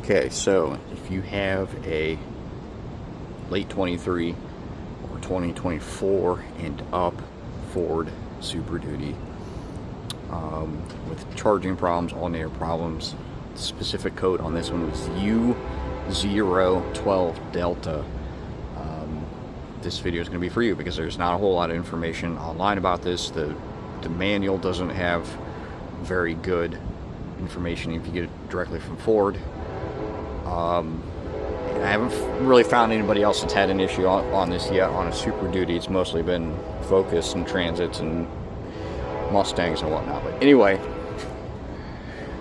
Okay, so if you have a late 23 or 2024 and up Ford Super Duty with charging problems, alternator problems, the specific code on this one was u012d. This video is going to be for you because there's not a whole lot of information online about this. The manual doesn't have very good information if you get it directly from Ford. And I haven't really found anybody else that's had an issue on this yet on a Super Duty. It's mostly been Focus and Transits and Mustangs and whatnot. But anyway,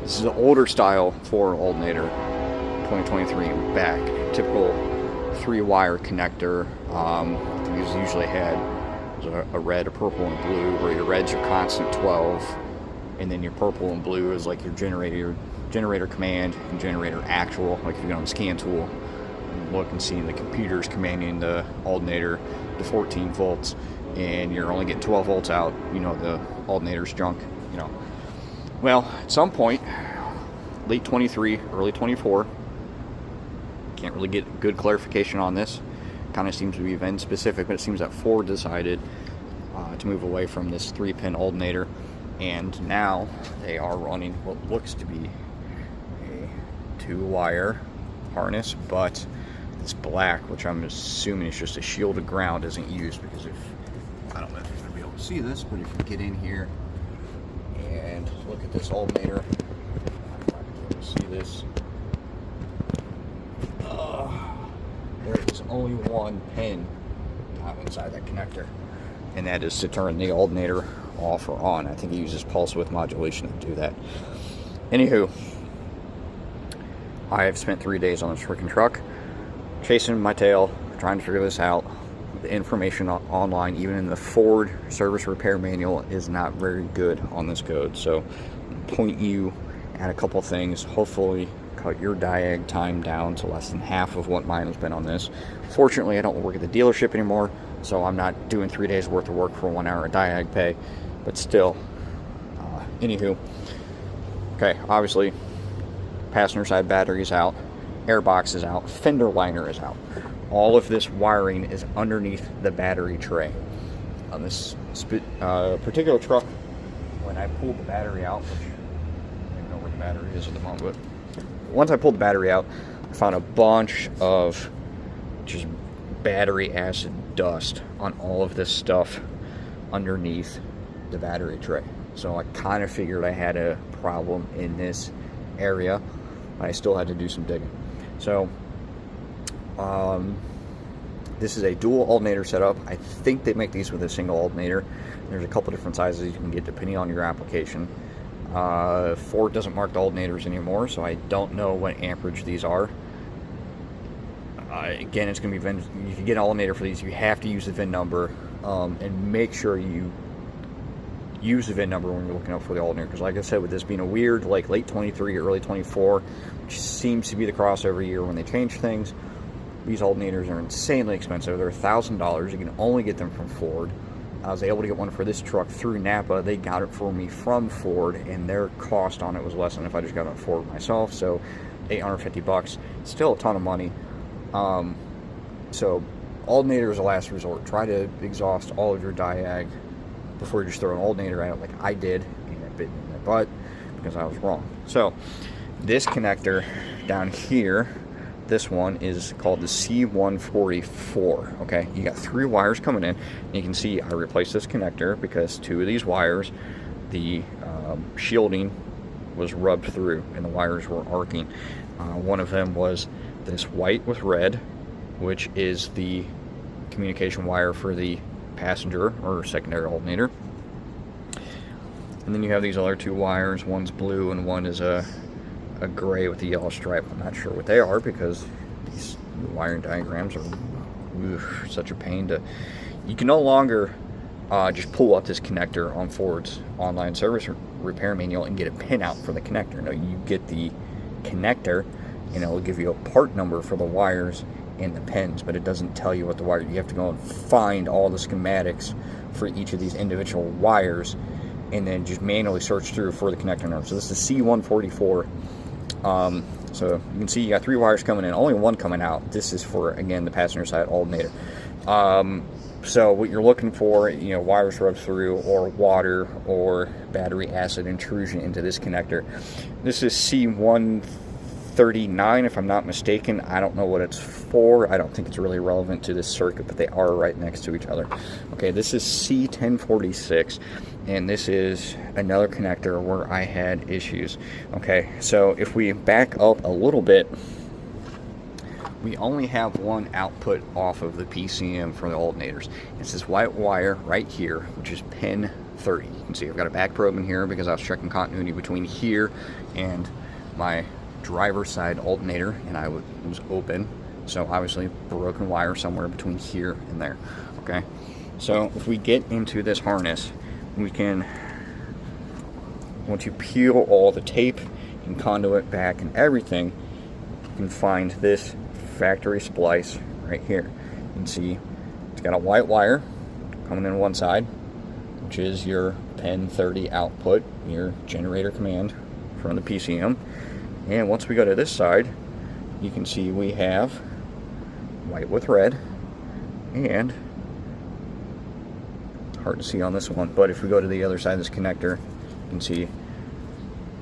this is an older style Ford alternator, 2023 back. Typical 3-wire connector. These usually had a red, a purple, and blue, where your red's your constant 12, and then your purple and blue is like your generator command and generator actual. Like if you go on the scan tool and look and see the computer's commanding the alternator to 14 volts, and you're only getting 12 volts out, you know the alternator's junk, you know. Well, at some point, late 23, early 24, can't really get good clarification on this. Kind of seems to be VIN specific, but it seems that Ford decided to move away from this 3-pin alternator, and now they are running what looks to be a 2-wire harness, but this black, which I'm assuming is just a shielded ground, isn't used, because if, I don't know if you're going to be able to see this, but if you get in here and look at this alternator, if I can be able to see this, there is only one pin inside that connector, and that is to turn the alternator off or on. I think it uses pulse width modulation to do that. Anywho, I have spent 3 days on this freaking truck, chasing my tail, trying to figure this out. The information online, even in the Ford service repair manual, is not very good on this code. So I'll point you at a couple things. Hopefully cut your diag time down to less than half of what mine has been on this. Fortunately, I don't work at the dealership anymore, so I'm not doing 3 days worth of work for 1 hour of diag pay, but still. Anywho, okay, obviously passenger side battery is out, airbox is out, fender liner is out. All of this wiring is underneath the battery tray. On this particular truck, when I pulled the battery out, which I don't even know where the battery is at the moment, but once I pulled the battery out, I found a bunch of just battery acid dust on all of this stuff underneath the battery tray. So I kind of figured I had a problem in this area, but I still had to do some digging. So this is a dual alternator setup. I think they make these with a single alternator. There's a couple different sizes you can get depending on your application. Ford doesn't mark the alternators anymore, so I don't know what amperage these are. Again, it's going to be VIN. If you get an alternator for these, you have to use the VIN number, and make sure you use the VIN number when you're looking up for the alternator, because like I said, with this being a weird, like late 23 or early 24, which seems to be the crossover year when they change things, these alternators are insanely expensive. They're $1,000. You can only get them from Ford. I was able to get one for this truck through Napa. They got it for me from Ford, and their cost on it was less than if I just got it from Ford myself. So $850, still a ton of money. So alternator is a last resort. Try to exhaust all of your diag before you just throw an alternator out like I did, and it bit me in the butt because I was wrong. So this connector down here, this one is called the C144. Okay, you got 3 wires coming in. You can see I replaced this connector because 2 of these wires, the shielding was rubbed through and the wires were arcing. One of them was this white with red, which is the communication wire for the passenger or secondary alternator. And then you have these other 2 wires. One's blue and one is a gray with a yellow stripe. I'm not sure what they are because these wiring diagrams are such a pain to. You can no longer just pull up this connector on Ford's online service repair manual and get a pin out for the connector. No, you get the connector and it'll give you a part number for the wires and the pins, but it doesn't tell you what the wire. You have to go and find all the schematics for each of these individual wires and then just manually search through for the connector number. So this is C144. So you can see you got 3 wires coming in, only 1 coming out. This is for, again, the passenger side alternator. So what you're looking for, wires rubbed through, or water or battery acid intrusion into this connector. This is C139, if I'm not mistaken. I don't know what it's for. I don't think it's really relevant to this circuit, but they are right next to each other. Okay, this is C1046, and this is another connector where I had issues. Okay, so if we back up a little bit, we only have 1 output off of the PCM for the alternators. It's this white wire right here, which is pin 30. You can see I've got a back probe in here because I was checking continuity between here and my driver's side alternator, and it was open. So obviously broken wire somewhere between here and there. Okay, so if we get into this harness, we can, once you peel all the tape and conduit back and everything, you can find this factory splice right here. You can see it's got a white wire coming in one side, which is your pin 30 output, your generator command from the PCM. And once we go to this side, you can see we have white with red, and it's hard to see on this one, but if we go to the other side of this connector, you can see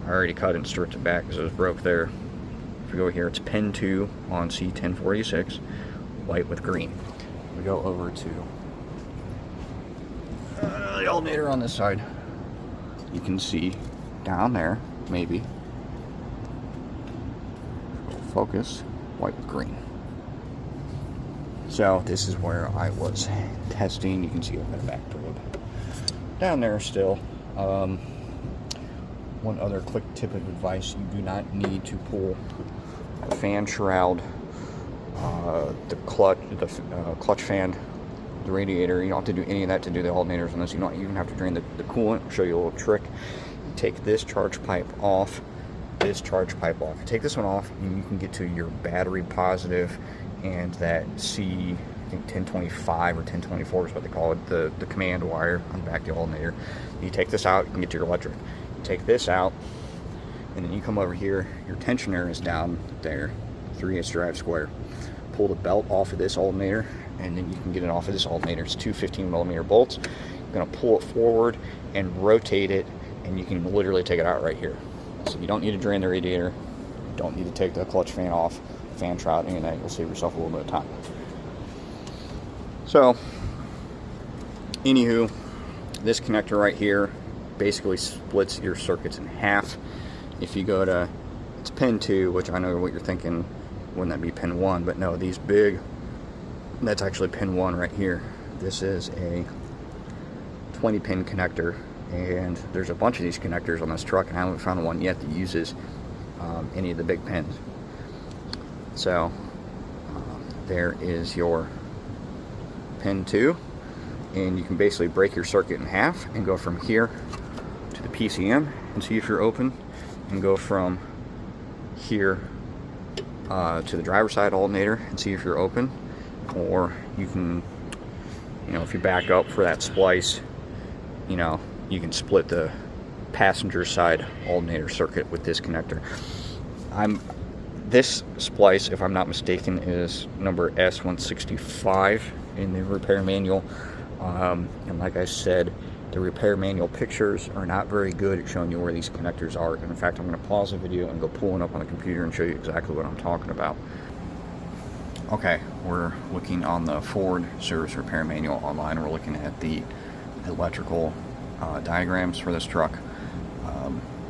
I already cut and stripped it back because it was broke there. If we go here, it's pin 2 on C1046, white with green. We go over to the alternator on this side. You can see down there, maybe, focus, white with green. So this is where I was testing. You can see I've got a back probe down there still. One other quick tip of advice: you do not need to pull the fan shroud, the clutch fan, the radiator. You don't have to do any of that to do the alternators, unless you don't even have to drain the coolant. I'll show you a little trick. You take this charge pipe off, this charge pipe off. You take this one off, and you can get to your battery positive and that C, I think 1025 or 1024 is what they call it, the command wire on the back of the alternator. You take this out, you can get to your electric. You take this out, and then you come over here, your tensioner is down there, 3/8 drive square. Pull the belt off of this alternator, and then you can get it off of this alternator. It's two 15mm bolts. You're going to pull it forward and rotate it, and you can literally take it out right here. So you don't need to drain the radiator, you don't need to take the clutch fan off, fan shroud, any of that. You'll save yourself a little bit of time. So, anywho, this connector right here basically splits your circuits in half. If you go to, it's pin 2, which I know what you're thinking, wouldn't that be pin 1? But no, these big, that's actually pin 1 right here. This is a 20 pin connector, and there's a bunch of these connectors on this truck, and I haven't found one yet that uses any of the big pins. So there is your pin 2, and you can basically break your circuit in half and go from here to the PCM and see if you're open, and go from here to the driver's side alternator and see if you're open. Or you can, if you back up for that splice, you can split the passenger side alternator circuit with this connector. This splice, if I'm not mistaken, is number S165 in the repair manual. And like I said, the repair manual pictures are not very good at showing you where these connectors are. And in fact, I'm going to pause the video and go pull one up on the computer and show you exactly what I'm talking about. Okay, we're looking on the Ford service repair manual online. We're looking at the electrical diagrams for this truck.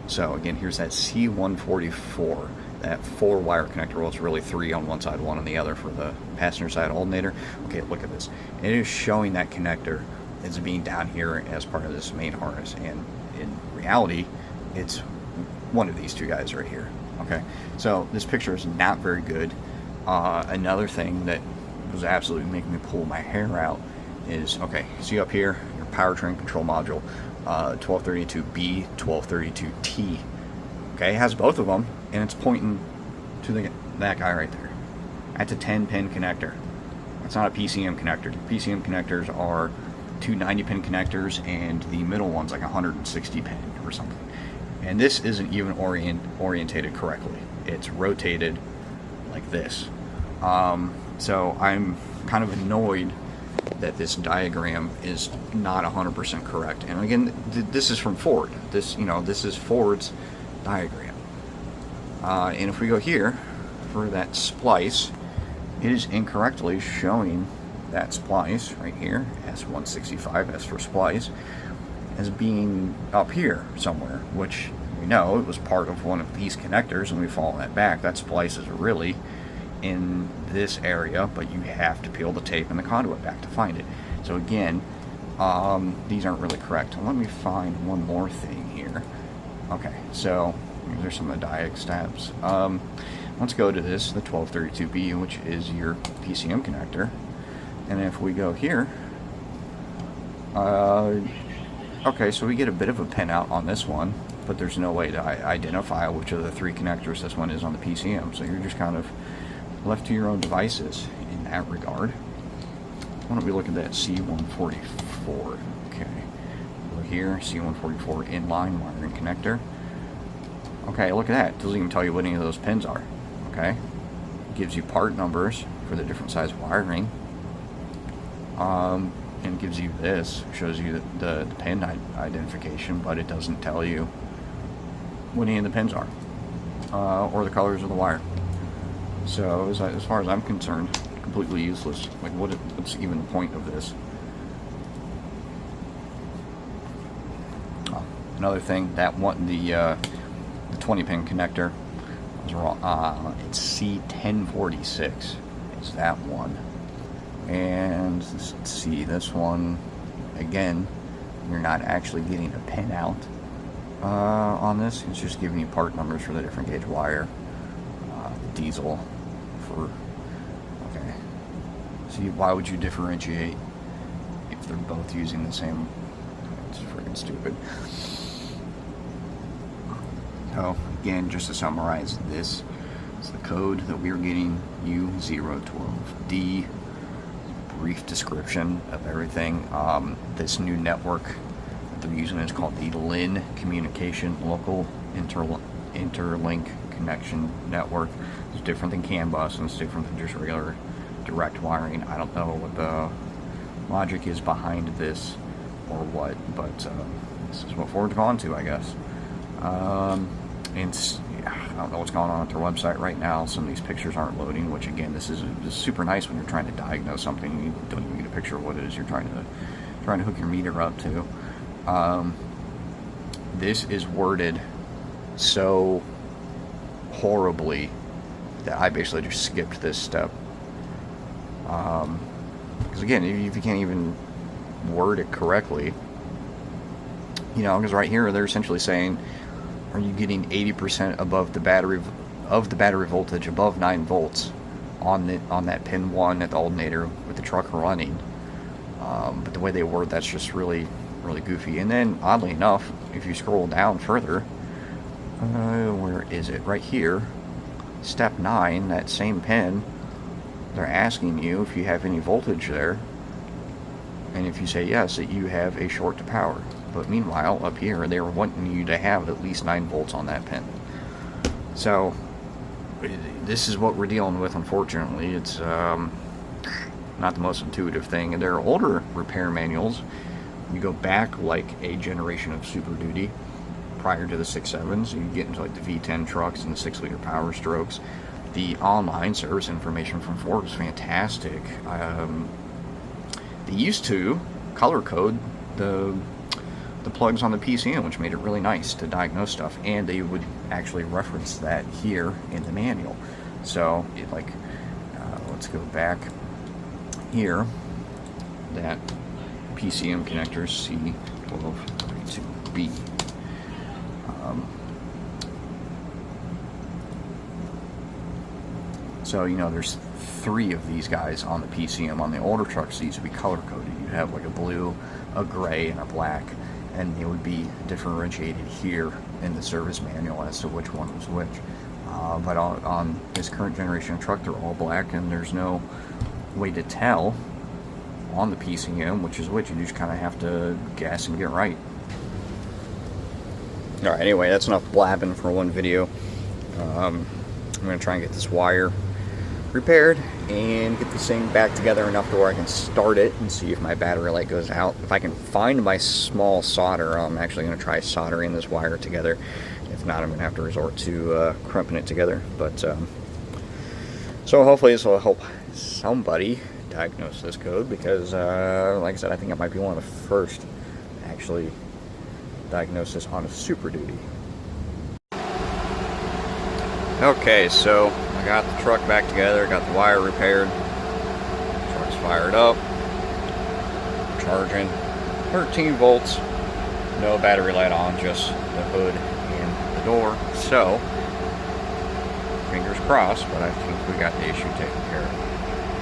So again, here's that C144, that 4-wire connector. Well, it's really 3 on one side, 1 on the other for the passenger side alternator. Okay, look at this. It is showing that connector as being down here as part of this main harness, and in reality, it's one of these two guys right here. Okay, so this picture is not very good. Another thing that was absolutely making me pull my hair out is, okay, see up here, your powertrain control module, 1232B, 1232T. Okay, it has both of them, and it's pointing to that guy right there. That's a 10-pin connector. That's not a PCM connector. PCM connectors are 2 90-pin connectors, and the middle one's like 160 pin or something. And this isn't even orientated correctly. it's rotated like this. So I'm kind of annoyed that this diagram is not 100% correct. And again, this is from Ford. This is Ford's diagram. And if we go here for that splice, it is incorrectly showing that splice right here, S165, S for splice, as being up here somewhere, which we know it was part of one of these connectors, and we follow that back. That splice is really in this area, but you have to peel the tape and the conduit back to find it. So again, these aren't really correct. Let me find one more thing here. Okay, so there's some of the diag stabs. Let's go to this, the 1232B, which is your PCM connector. And if we go here, okay, so we get a bit of a pinout on this one, but there's no way to identify which of the three connectors this one is on the PCM. So you're just kind of left to your own devices in that regard. Why don't we look at that C144? Okay, over here, C144 inline wiring connector. Okay, look at that. It doesn't even tell you what any of those pins are. Okay, it gives you part numbers for the different size wiring. And it gives you this, shows you the pin identification, but it doesn't tell you what any of the pins are, or the colors of the wire. So as far as I'm concerned, completely useless. Like, what's even the point of this? Another thing, that one, the 20 pin connector was wrong. It's C1046 is that one. And let's see, this one, again, you're not actually getting a pin out on this. It's just giving you part numbers for the different gauge wire. Diesel for, okay. See, why would you differentiate if they're both using the same? It's freaking stupid. So again, just to summarize, this is the code that we're getting, u012d. Brief description of everything. This new network that they're using is called the LIN Communication Local Interlink Connection Network. It's different than CAN bus, and it's different than just regular direct wiring. I don't know what the logic is behind this or what, but this is what Ford's gone to, I guess. And I don't know what's going on at their website right now. Some of these pictures aren't loading, which again, this is super nice when you're trying to diagnose something. You don't even get a picture of what it is you're trying to hook your meter up to. This is worded so horribly that I basically just skipped this step. Because again, if you can't even word it correctly, because right here they're essentially saying, are you getting 80% above the battery voltage above 9 volts on that pin 1 at the alternator with the truck running? But the way they word that's just really, really goofy. And then oddly enough, if you scroll down further, where is it? Right here, step 9, that same pin, they're asking you if you have any voltage there, and if you say yes, that you have a short to power. But meanwhile, up here, they were wanting you to have at least 9 volts on that pin. So, this is what we're dealing with, unfortunately. It's not the most intuitive thing. And there are older repair manuals. You go back like a generation of Super Duty, prior to the 6.7s. You get into like the V10 trucks and the 6-liter Power Strokes. The online service information from Ford was fantastic. They used to color code the plugs on the PCM, which made it really nice to diagnose stuff, and they would actually reference that here in the manual. So let's go back here, that PCM connector C1232B. So there's 3 of these guys on the PCM. On the older trucks, these would be color coded. You'd have like a blue, a gray, and a black, and they would be differentiated here in the service manual as to which one was which. But on this current generation of truck, they're all black, and there's no way to tell on the PCM which is which. You just kind of have to guess and get right. Alright, anyway, that's enough blabbing for one video. I'm going to try and get this wire repaired and get this thing back together enough to where I can start it and see if my battery light goes out. If I can find my small solder, I'm actually going to try soldering this wire together. If not, I'm going to have to resort to crimping it together. But so hopefully this will help somebody diagnose this code, because like I said, I think I might be one of the first to actually diagnose this on a Super Duty. Okay, so I got the truck back together, got the wire repaired, truck's fired up, charging, 13 volts, no battery light on, just the hood and the door. So fingers crossed, but I think we got the issue taken care of.